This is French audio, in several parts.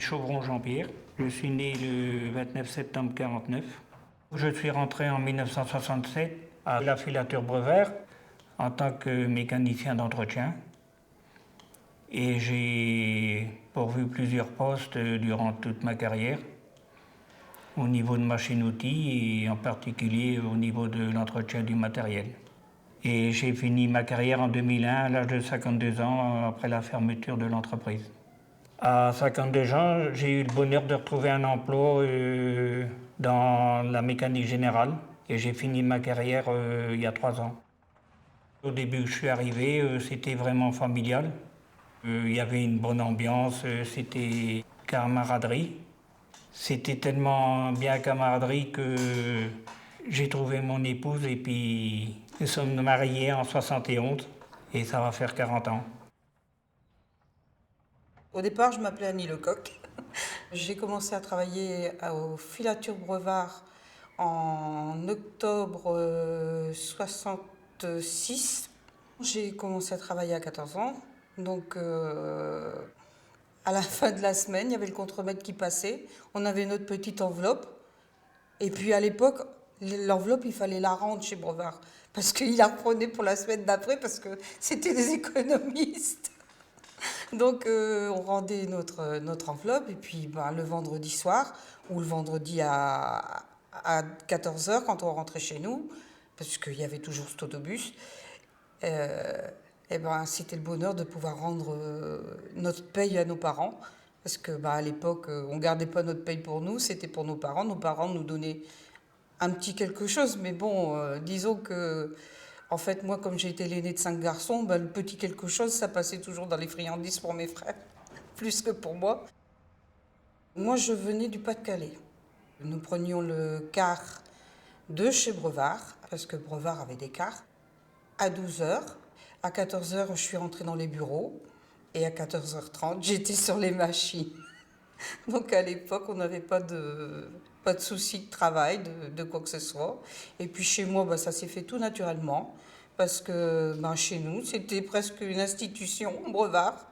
Chauvron Jean-Pierre. Je suis né le 29 septembre 1949. Je suis rentré en 1967 à la filature Brevert en tant que mécanicien d'entretien. Et j'ai pourvu plusieurs postes durant toute ma carrière, au niveau de machines-outils et en particulier au niveau de l'entretien du matériel. Et j'ai fini ma carrière en 2001 à l'âge de 52 ans après la fermeture de l'entreprise. À 52 ans, j'ai eu le bonheur de retrouver un emploi dans la mécanique générale et j'ai fini ma carrière il y a 3 ans. Au début où je suis arrivé, c'était vraiment familial. Il y avait une bonne ambiance, c'était camaraderie. C'était tellement bien camaraderie que j'ai trouvé mon épouse et puis nous sommes mariés en 71 et ça va faire 40 ans. Au départ, je m'appelais Annie Lecoq. J'ai commencé à travailler aux filatures Brevard en octobre 66. J'ai commencé à travailler à 14 ans. Donc, à la fin de la semaine, il y avait le contremaître qui passait. On avait notre petite enveloppe. Et puis, à l'époque, l'enveloppe, il fallait la rendre chez Brevard. Parce qu'il la reprenait pour la semaine d'après, parce que c'était des économistes. Donc, on rendait notre enveloppe. Et puis, le vendredi soir, ou le vendredi à 14 h, quand on rentrait chez nous, parce qu'il y avait toujours cet autobus, c'était le bonheur de pouvoir rendre notre paye à nos parents. Parce que à l'époque, on ne gardait pas notre paye pour nous, c'était pour nos parents. Nos parents nous donnaient un petit quelque chose. Mais bon, disons que, en fait, moi, comme j'ai été l'aîné de 5 garçons, le petit quelque chose, ça passait toujours dans les friandises pour mes frères, plus que pour moi. Moi, je venais du Pas-de-Calais. Nous prenions le car de chez Brevard, parce que Brevard avait des cars, à 12 h. À 14 h, je suis rentrée dans les bureaux. Et à 14 h 30, j'étais sur les machines. Donc à l'époque, on n'avait pas de souci de travail, de quoi que ce soit. Et puis chez moi, ça s'est fait tout naturellement. Parce que chez nous, c'était presque une institution, Brevard.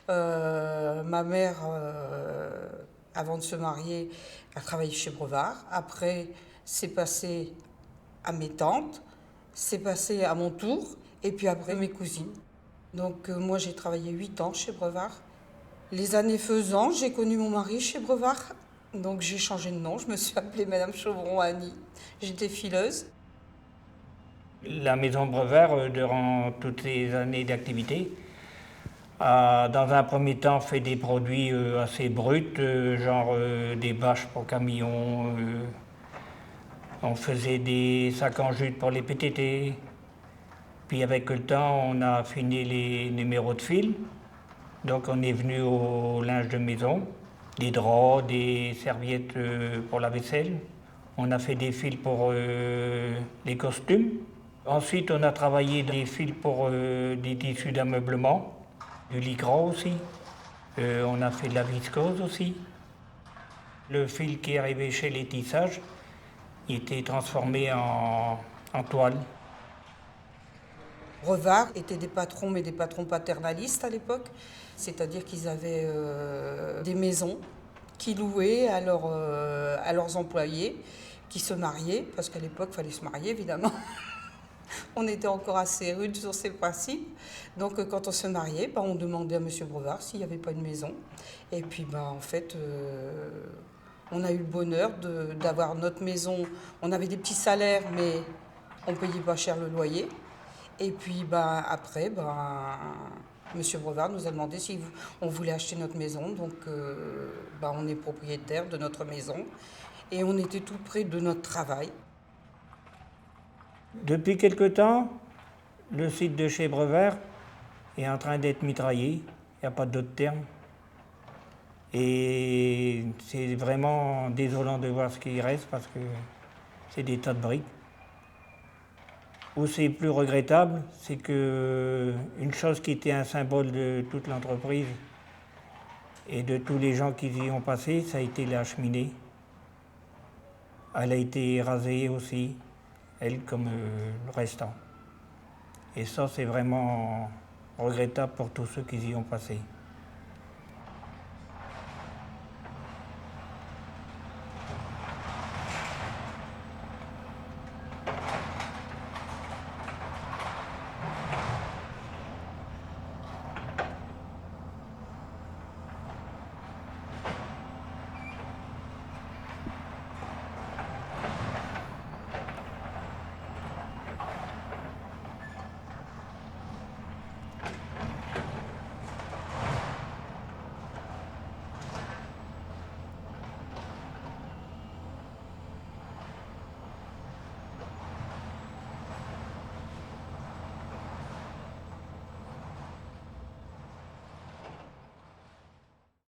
Ma mère, avant de se marier, a travaillé chez Brevard. Après, c'est passé à mes tantes, c'est passé à mon tour, et puis après mes cousines. Donc moi, j'ai travaillé 8 ans chez Brevard. Les années faisant, j'ai connu mon mari chez Brevard. Donc j'ai changé de nom, je me suis appelée Madame Chauvron Annie. J'étais fileuse. La maison Brevert, durant toutes ces années d'activité, a dans un premier temps fait des produits assez bruts, genre des bâches pour camions. On faisait des sacs en jute pour les PTT. Puis avec le temps, on a affiné les numéros de fil. Donc on est venu au linge de maison, des draps, des serviettes pour la vaisselle. On a fait des fils pour les costumes. Ensuite, on a travaillé des fils pour des tissus d'ameublement, du lycra aussi. On a fait de la viscose aussi. Le fil qui est arrivé chez les tissages, il était transformé en toile. Brevard étaient des patrons, mais des patrons paternalistes à l'époque. C'est-à-dire qu'ils avaient des maisons qu'ils louaient à leurs employés qui se mariaient, parce qu'à l'époque, il fallait se marier, évidemment. On était encore assez rude sur ces principes. Donc, quand on se mariait, on demandait à M. Brevard s'il n'y avait pas une maison. Et puis, en fait, on a eu le bonheur d'avoir notre maison. On avait des petits salaires, mais on ne payait pas cher le loyer. Et puis, après, M. Brevard nous a demandé si on voulait acheter notre maison. Donc, on est propriétaire de notre maison. Et on était tout près de notre travail. Depuis quelque temps, le site de chez Brevert est en train d'être mitraillé, il n'y a pas d'autre terme. Et c'est vraiment désolant de voir ce qui reste parce que c'est des tas de briques. Où c'est plus regrettable, c'est qu'une chose qui était un symbole de toute l'entreprise et de tous les gens qui y ont passé, ça a été la cheminée. Elle a été rasée aussi, elle comme le restant. Et ça, c'est vraiment regrettable pour tous ceux qui y ont passé.